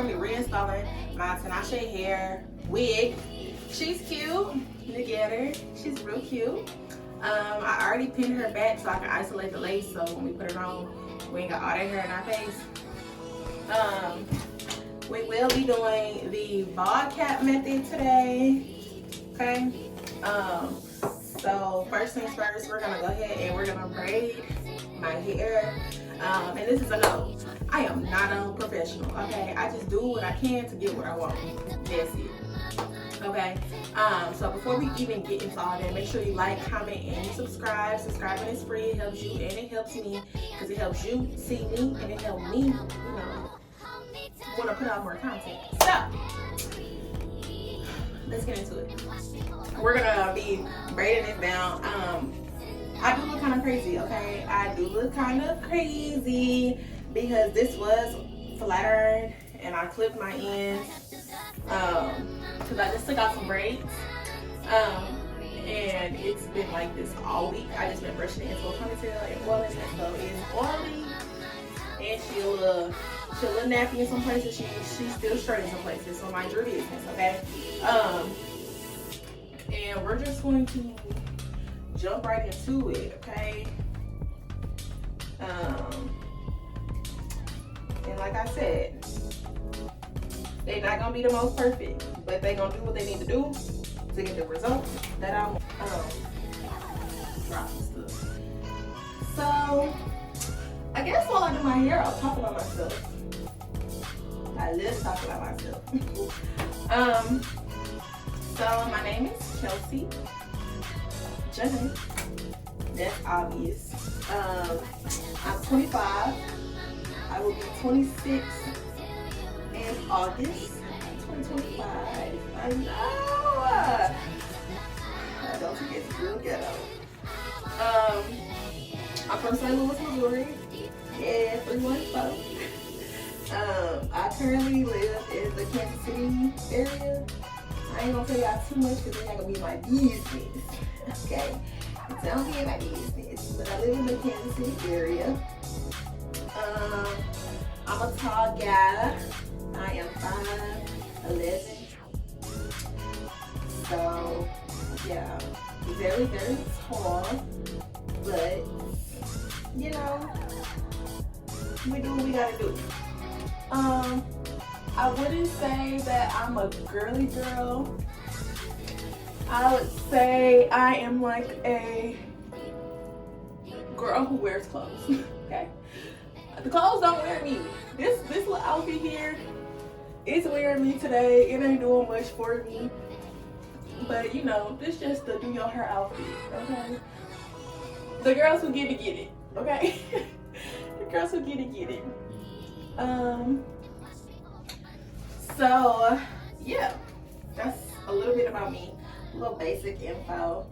gonna be reinstalling my Tinashe Hair wig. She's cute. Look at her. She's real cute. I already pinned her back so I can isolate the lace, so when we put it on, we ain't got all that hair in our face. We will be doing the bald cap method today. Okay. So first things first, we're gonna go ahead and we're gonna braid my hair. And this is a no. I am not a professional. Okay. I just do what I can to get what I want. That's it. Okay, so before we even get into all that, make sure you like, comment, and you subscribe. Subscribing is free. It helps you and it helps me because it helps you see me and it helps me, want to put out more content. So, let's get into it. We're going to be braiding this down. I do look kind of crazy, okay? I do look kind of crazy because this was flat iron and I clipped my ends. Because I just took out some braids, and it's been like this all week. I just been brushing it into a ponytail and oiling it, so it's oily, and she a little nappy in some places. She's still straight in some places, so mind your business, okay? And we're just going to jump right into it, okay? And like I said, they're not gonna be the most perfect, but they're gonna do what they need to do to get the results that I want. Drop stuff. So, I guess while I do my hair, I'll talk about myself. I love to talk about myself. So my name is TheKelseyJanae. That's obvious. I'm 25. I will be 26. In August 2025. I know. Don't forget to feel ghetto. I'm from St. Louis, Missouri. Yeah, 314. I currently live in the Kansas City area. I ain't gonna tell y'all too much because it's not gonna be my business. Okay? It's not gonna be my business. But I live in the Kansas City area. I'm a tall gal. I am 5'11". So, yeah, very, very tall. But, we do what we gotta do. I wouldn't say that I'm a girly girl. I would say I am like a girl who wears clothes. Okay? The clothes don't wear me. This little outfit here, it's wearing me today. It ain't doing much for me. But this just the do your hair outfit, okay? The girls who get it, okay? The girls who get it. So yeah, that's a little bit about me. A little basic info.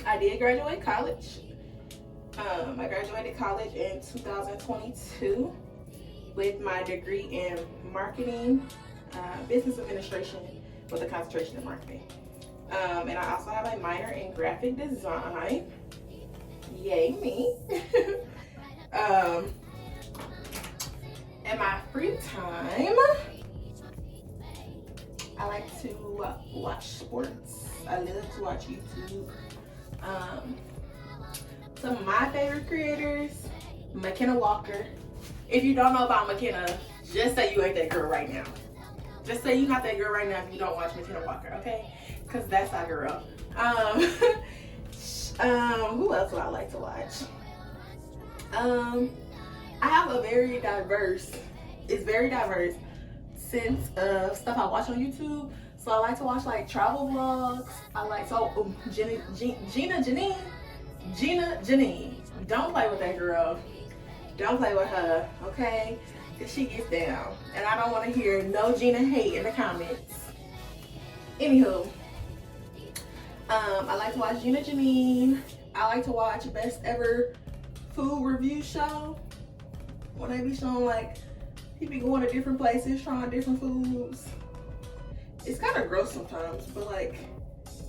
I did graduate college. I graduated college in 2022 with my degree in marketing, business administration with a concentration in marketing. And I also have a minor in graphic design. Yay me. In my free time, I like to watch sports. I love to watch YouTube. Some of my favorite creators, McKenna Walker. If you don't know about McKenna, just say you ain't that girl right now. Just say you're not that girl right now if you don't watch McKenna Walker, okay? Because that's our girl. Who else do I like to watch? I have a very diverse sense of stuff I watch on YouTube. So I like to watch like travel vlogs. I like Gina Janine. Don't play with that girl. Don't play with her, okay? Cause she gets down. And I don't want to hear no Gina hate in the comments. Anywho, I like to watch Gina Janine. I like to watch Best Ever Food Review Show. When they be showing like, he be going to different places, trying different foods. It's kind of gross sometimes, but like,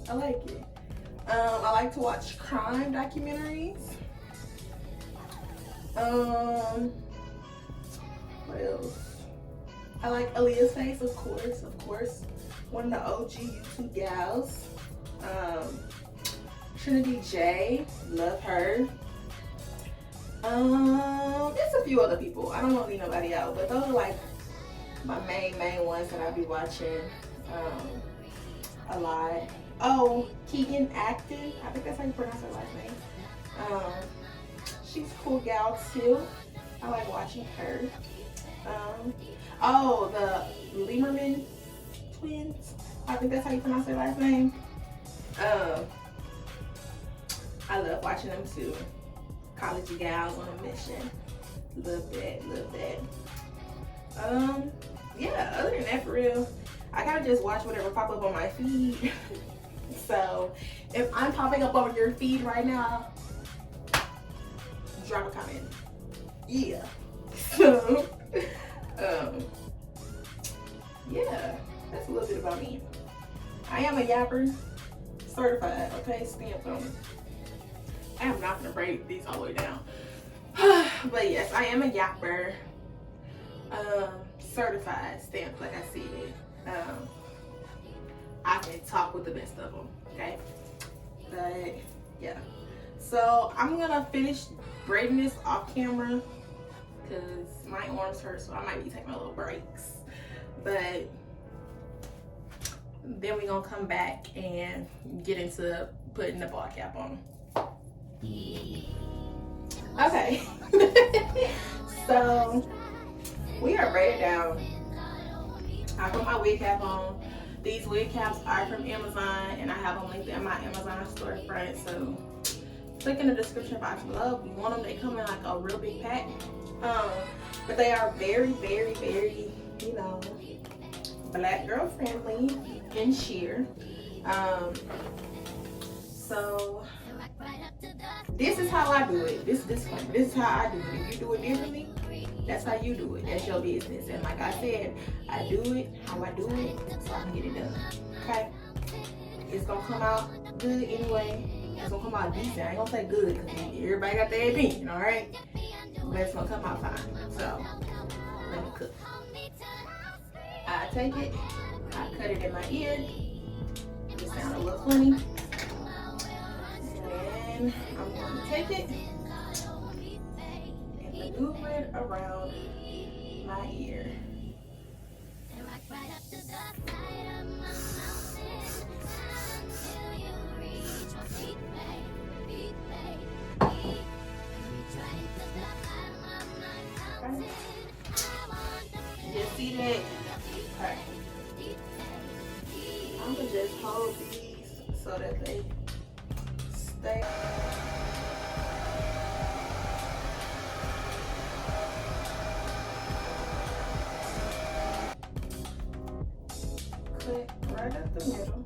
I like it. I like to watch crime documentaries. What else? I like Aaliyah's face, of course. One of the OG YouTube gals. Trinity J, love her. There's a few other people. I don't want to leave nobody out, but those are like my main ones that I be watching a lot. Oh, Keegan Acton. I think that's how you pronounce her last name. She's a cool gal too. I like watching her. Oh, the Lieberman twins. I think that's how you pronounce their last name. I love watching them too. College gals on a mission. Love that. Yeah, other than that, for real, I gotta just watch whatever pop up on my feed. So if I'm popping up on your feed right now, drop a comment. Yeah. So yeah, that's a little bit about me. I am a yapper, certified, okay, stamped on it. I am not gonna braid these all the way down. But yes, I am a yapper, certified, stamped, like I said. I can talk with the best of them, okay? But yeah, so I'm gonna finish braiding this off camera because my arms hurt, so I might be taking a little breaks. But then we're gonna come back and get into putting the ball cap on. Okay. So we are braided down. I put my wig cap on. These wig caps are from Amazon, and I have them linked in my Amazon storefront. So click in the description box below if you want them. They come in like a real big pack. But they are very, you know, black girl friendly and sheer. So this is how I do it. This is how I do it. If you do it differently, that's how you do it. That's your business. And like I said, I do it how I do it so I can get it done. Okay? It's gonna come out good anyway. It's gonna come out decent. I ain't gonna say good because everybody got their opinion, alright? But it's gonna come out fine. So let me cook. I take it, I cut it in my ear. It sounds a little funny. And I'm going to take it and maneuver it around my ear. You see that? Okay. I'm gonna just hold these so that they stay. Cut right up the middle.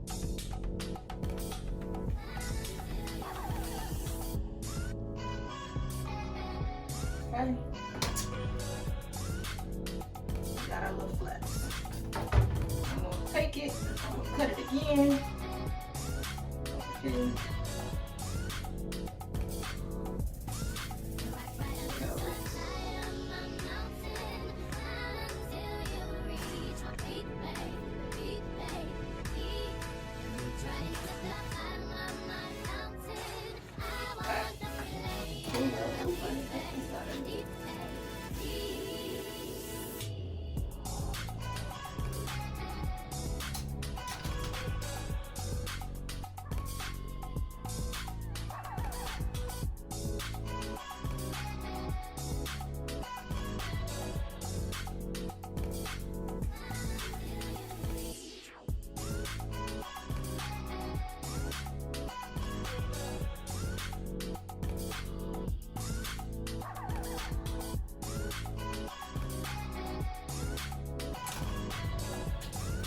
Okay. Got our little flaps. I'm gonna take it, I'm gonna cut it again. Okay.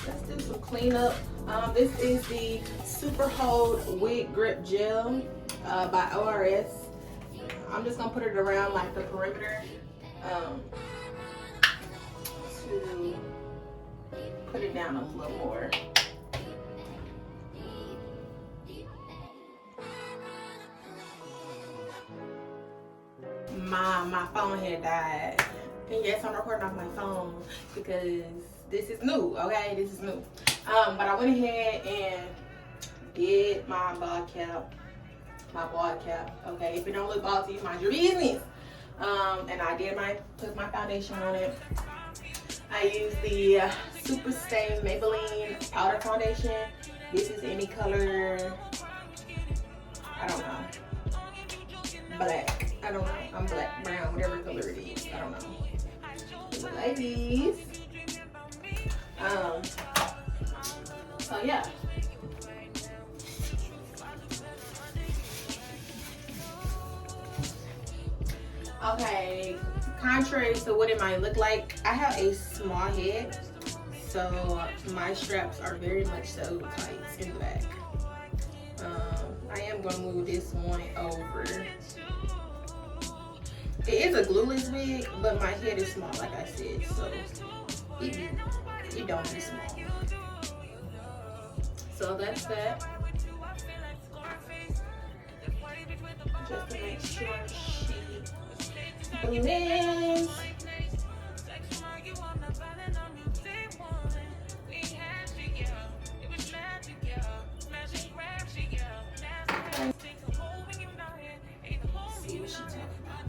Let's do some cleanup. This is the Super Hold Wig Grip Gel by ORS. I'm just gonna put it around like the perimeter to put it down a little more. My phone had died And yes, I'm recording off my phone because this is new, okay? This is new. But I went ahead and did my bald cap. Okay? If it don't look bald to you, mind your business. And I did put my foundation on it. I used the Super Stay Maybelline Powder Foundation. This is any color, I don't know. Black. I don't know. I'm black, brown, whatever color it is. I don't know. It look like these. So yeah. Okay, contrary to what it might look like, I have a small head, so my straps are very much so tight in the back. I am gonna move this one over. It is a glueless wig, but my head is small, like I said, so it don't be small. So that's that. Just to make sure she blends. See what she's talking about.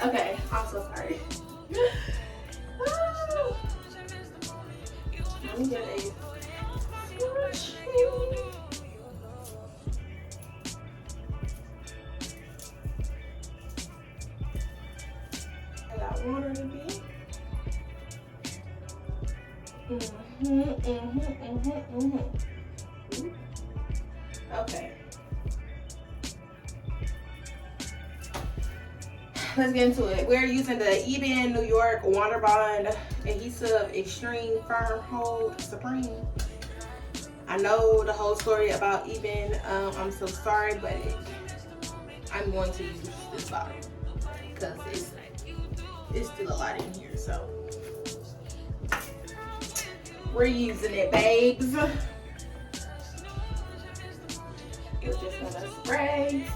Okay, I'm so sorry. Let me get a I got water to be. Okay. Let's get into it. We're using the Eben New York Water Bond Adhesive Extreme Firm Hold Supreme. I know the whole story about Eben. I'm so sorry, but I'm going to use this bottle because it's still a lot in here. So we're using it, babes. We're just gonna spray.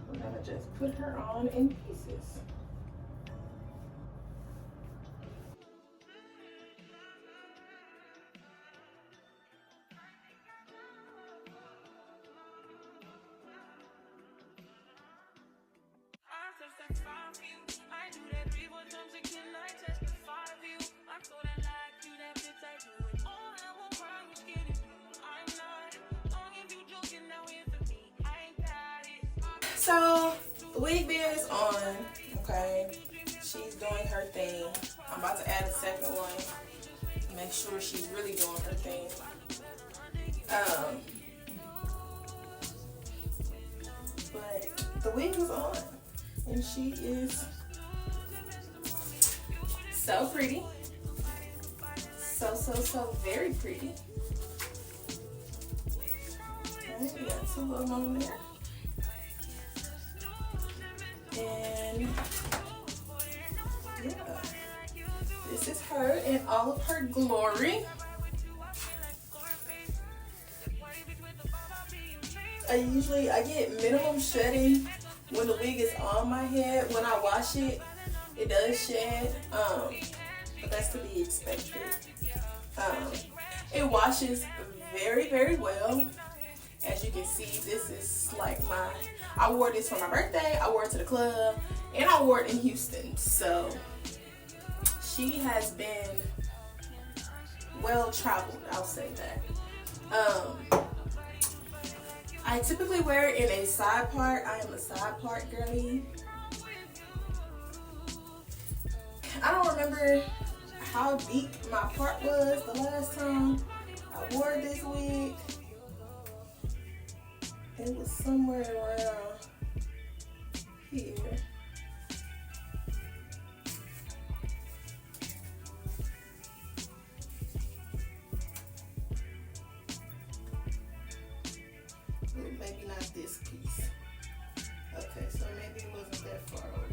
I'm gonna just put her on in pieces. So the wig band is on, okay? She's doing her thing. I'm about to add a second one. Make sure she's really doing her thing. But the wig is on, and she is so pretty. So very pretty. Okay, we got two of them on there. And yeah, this is her in all of her glory. I get minimum shedding when the wig is on my head. When I wash it, it does shed, but that's to be expected. It washes very well. As you can see, this is like I wore this for my birthday, I wore it to the club, and I wore it in Houston. So she has been well traveled, I'll say that. I typically wear it in a side part. I am a side part girly. I don't remember how deep my part was the last time I wore this wig. It was somewhere around here. Maybe not this piece. Okay, so maybe it wasn't that far over.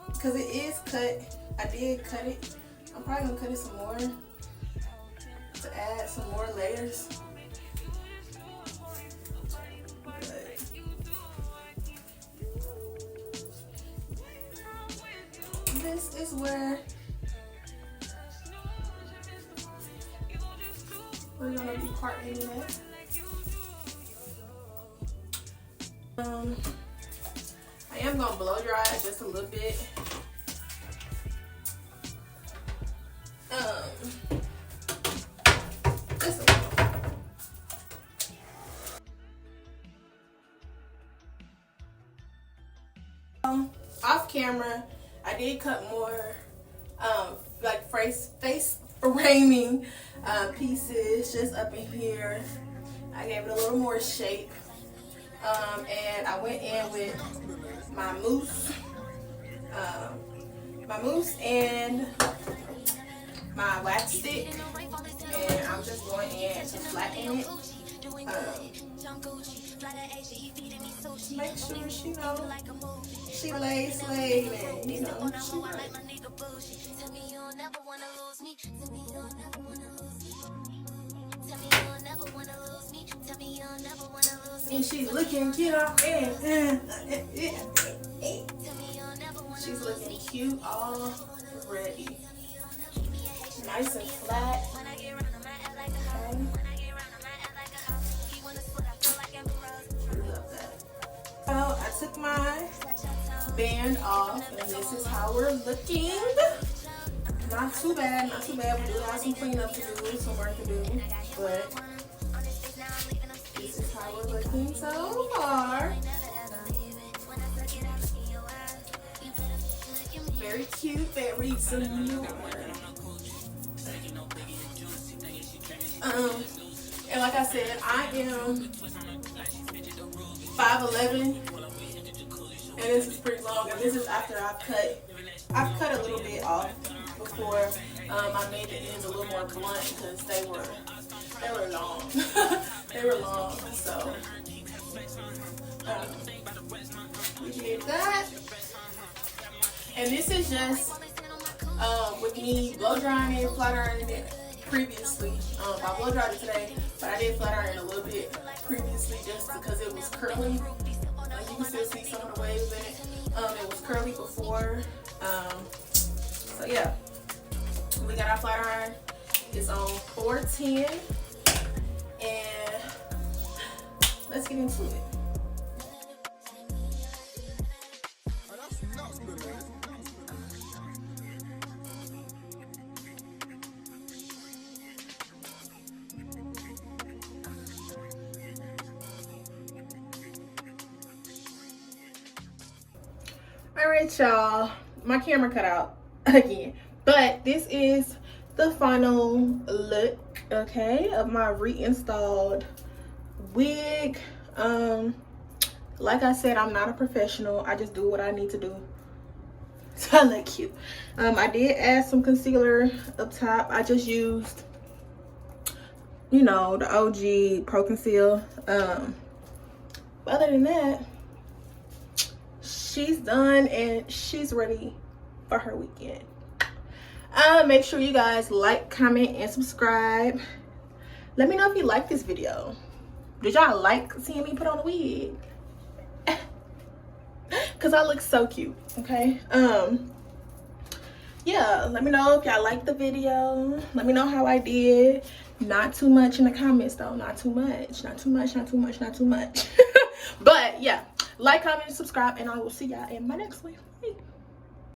Because it is cut. I did cut it. I'm probably gonna cut it some more to add some more layers. But this is where we're gonna be parting it. I am gonna blow dry it just a little bit. Just a little. Off camera, I did cut more like face framing pieces just up in here. I gave it a little more shape, and I went in with my mousse and my wax stick, and I'm just going in to flatten it. Make sure she know she lays slayed, and you know she right. And she's looking cute off there. She's looking cute already. Nice and flat. Okay. So I took my band off, and this is how we're looking. Not too bad, not too bad. We do have some cleanup to do, some work to do, but this is how we're looking so far. Very cute, very demure. And like I said, I am 5'11", and this is pretty long, and this is after I've cut a little bit off before I made the ends a little more blunt because they were long. They were long, so we did that. And this is just with me blow drying it, flat ironing it previously. I blow dried it today, but I did flat iron it a little bit previously just because it was curly. You can still see some of the waves in it. It was curly before. So yeah, we got our flat iron. It's on 410, and let's get into it. All right, y'all, my camera cut out again, but this is the final look, okay, of my reinstalled wig. Like I said, I'm not a professional. I just do what I need to do to look cute. I did add some concealer up top. I just used, you know, the OG Pro Conceal. But other than that, she's done and she's ready for her weekend. Make sure you guys like, comment, and subscribe. Let me know if you like this video. Did y'all like seeing me put on a wig? Because I look so cute, okay? Yeah, let me know if y'all like the video. Let me know how I did. Not too much in the comments though. Not too much. Not too much, not too much, not too much. But yeah, like, comment, and subscribe, and I will see y'all in my next one.